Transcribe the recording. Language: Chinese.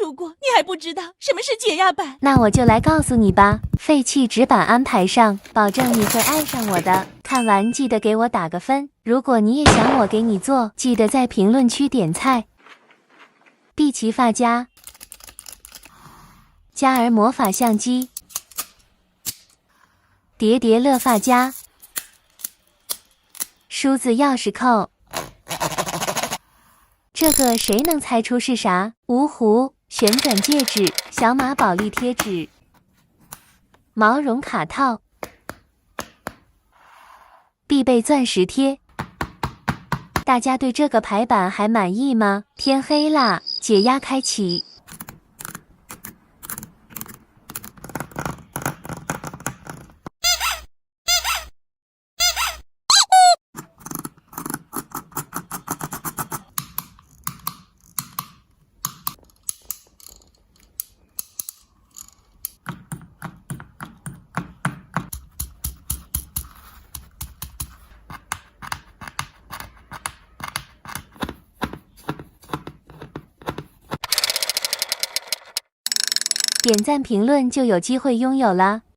触过，你还不知道什么是解压板？那我就来告诉你吧，废弃纸板安排上，保证你会爱上我的。看完记得给我打个分，如果你也想我给你做，记得在评论区点菜。碧琪发夹、嘉儿魔法相机、叠叠乐发夹、梳子钥匙扣。这个谁能猜出是啥？芜湖旋转戒指、小马宝莉贴纸、毛绒卡套、必备钻石贴。大家对这个排版还满意吗？天黑啦，解压开启。点赞评论就有机会拥有啦！